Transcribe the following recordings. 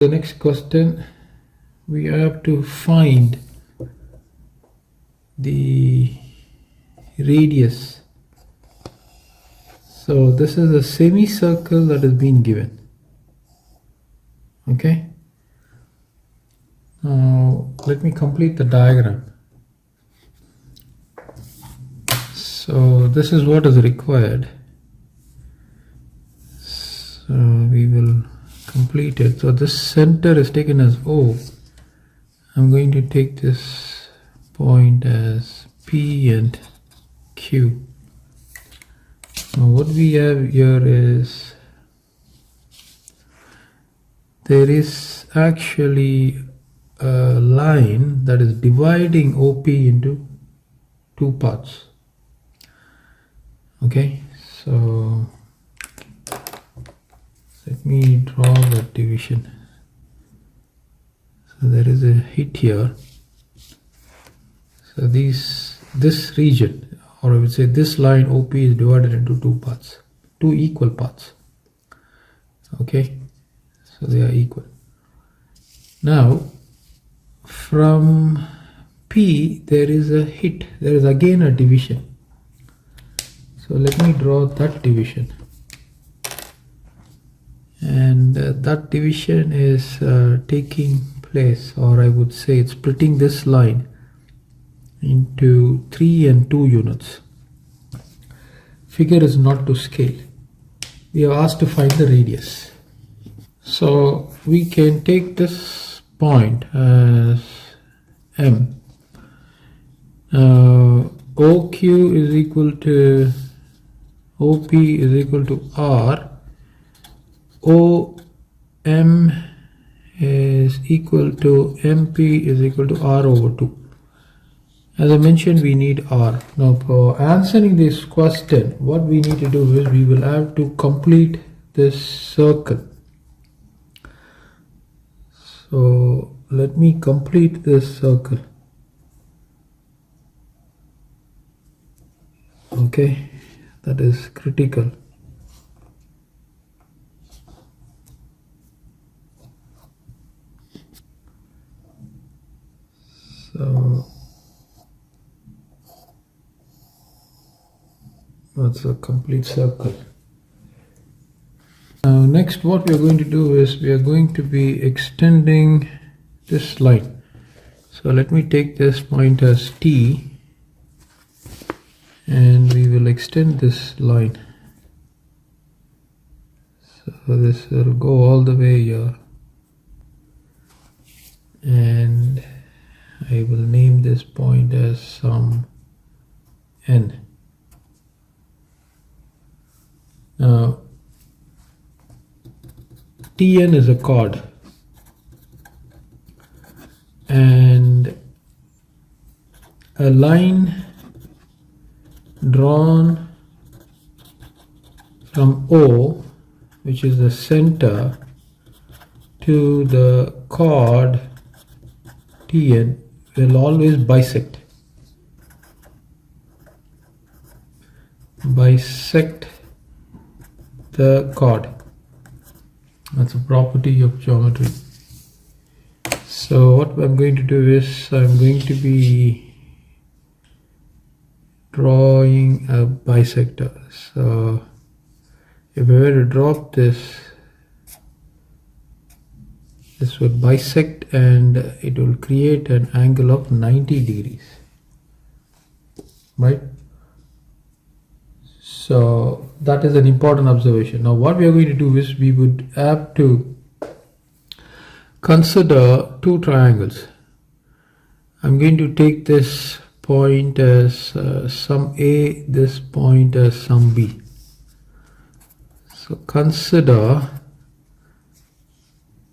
The next question, we have to find the radius. So this is a semicircle that has been given. Okay. Now let me complete the diagram. So this is what is required. So we will complete it. So this center is taken as O. I'm going to take this point as P and Q. Now what we have here is there is actually a line that is dividing OP into two parts. Okay, so let me draw that division. So there is a hit here. So this region, or I would say this line OP, is divided into two parts, two equal parts. Okay, so they are equal. Now from P there is a hit, there is again a division. So let me draw that division. And that division is taking place, or I would say it's splitting this line into 3 and 2 units. Figure is not to scale. We are asked to find the radius. So we can take this point as M. OQ is equal to OP is equal to R. OM is equal to MP is equal to R over 2. As I mentioned, we need R. Now for answering this question, what we need to do is we will have to complete this circle. So let me complete this circle. Okay, that is critical. So that's a complete circle. Now next what we are going to do is we are going to be extending this line. So let me take this point as T and we will extend this line. So this will go all the way here, and I will name this point as some N. Now Tn is a chord, and a line drawn from O, which is the center, to the chord Tn will always bisect the chord. That's a property of geometry. So what I'm going to do is I'm going to be drawing a bisector. So if I were to drop this would bisect and it will create an angle of 90 degrees, right? So that is an important observation. Now what we are going to do is we would have to consider two triangles. I'm going to take this point as sum A, this point as sum B. So consider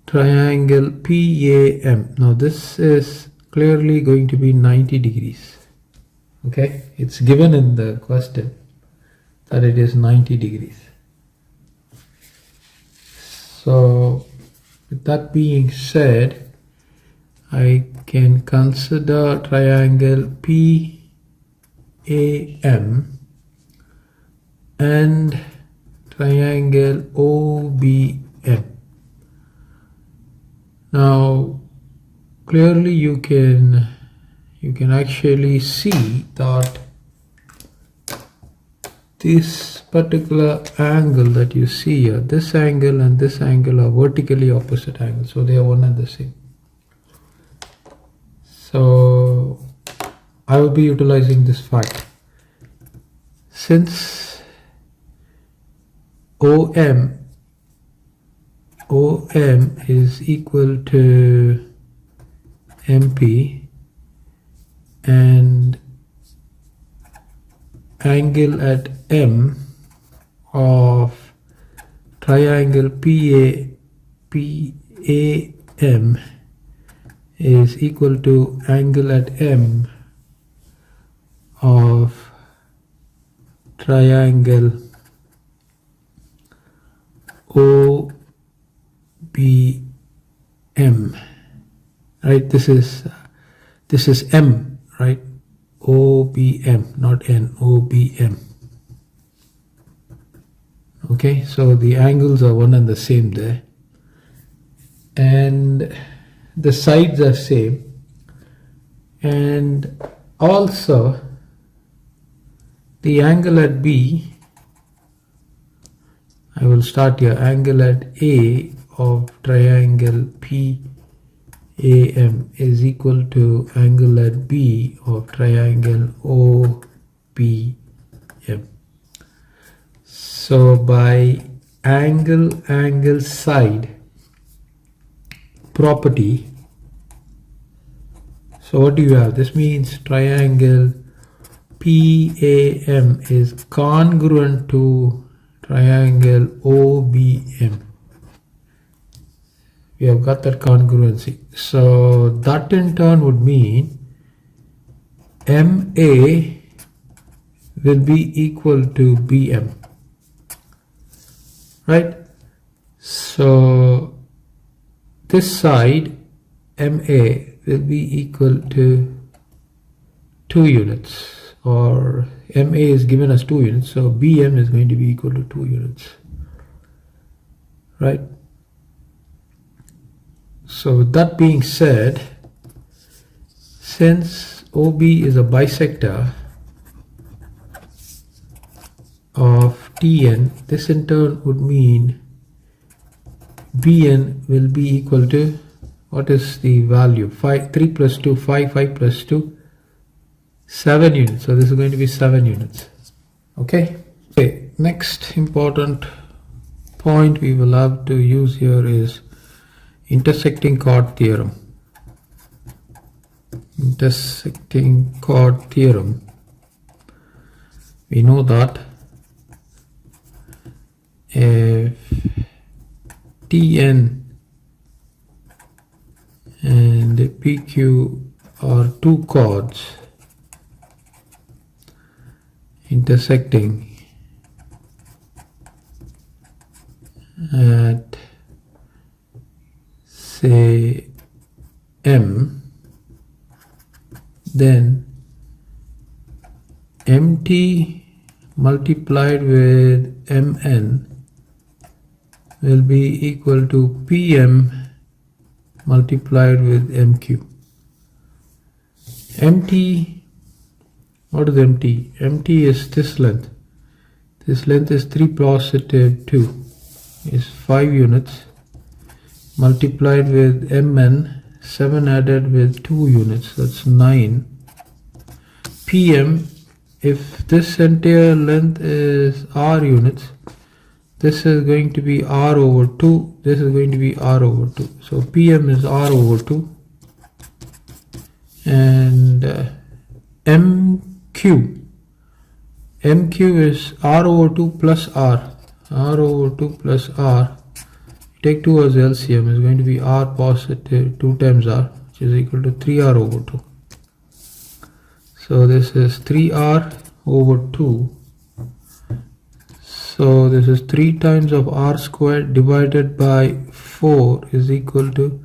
triangle PAM. Now this is clearly going to be 90 degrees. Okay, it's given in the question that it is 90 degrees. So with that being said, I can consider triangle PAM and triangle OBM. Now clearly you can actually see that this particular angle that you see here, this angle and this angle are vertically opposite angles, so they are one and the same. So I will be utilizing this fact. Since OM is equal to MP and angle at M of triangle PAM is equal to angle at M of triangle OBM, right? This is M, right? OBM, not N, OBM. Okay, so the angles are one and the same there, and the sides are same, and also the angle at B, I will start here, angle at A of triangle PAM is equal to angle at B of triangle OBM. So by angle side property, so what do you have? This means triangle PAM is congruent to triangle OBM. We have got that congruency. So that in turn would mean MA will be equal to BM, right? So this side MA will be equal to 2 units, or MA is given as 2 units, so BM is going to be equal to 2 units, right? So with that being said, since OB is a bisector of TN, this in turn would mean BN will be equal to, what is the value? 3 plus 2, 5 plus 2, 7 units. So this is going to be 7 units. Okay. Okay. Next important point we will have to use here is intersecting chord theorem. Intersecting chord theorem. We know that if Tn and PQ are 2 chords intersecting at say M, then MT multiplied with MN will be equal to PM multiplied with MQ. MT, what is MT? MT is this length. This length is 3 positive 2 is 5 units multiplied with MN, 7 added with 2 units, that's 9. PM, if this entire length is R units, this is going to be R over 2, this is going to be R over 2. So PM is R over 2, and MQ is R over 2 plus R over 2 plus R. Take 2 as LCM, is going to be R positive 2 times R, which is equal to 3R over 2. So this is 3R over 2. So this is 3 times of R squared divided by 4 is equal to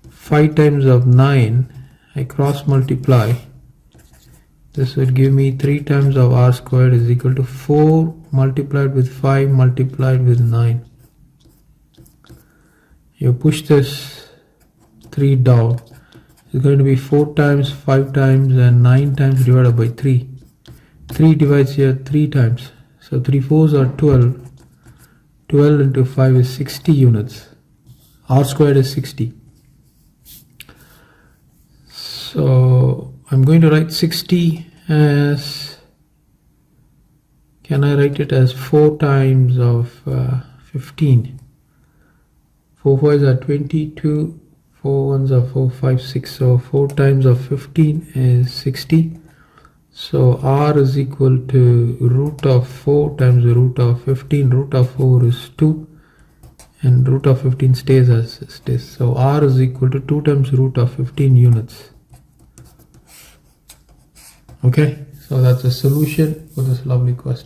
5 times of 9. I cross multiply. This would give me 3 times of R squared is equal to 4 multiplied with 5 multiplied with 9. You push this 3 down is going to be 4 times, 5 times and 9 times divided by 3. 3 divides here 3 times, so 3 fours are 12. 12 into 5 is 60 units. R squared is 60. So I'm going to write 60 as, can I write it as 4 times of 15? 4 5s are 22, 4 1s are 4, 5, 6, so 4 times of 15 is 60. So R is equal to root of 4 times the root of 15. Root of 4 is 2 and root of 15 stays as it is. So R is equal to 2 times root of 15 units. Okay, so that's a solution for this lovely question.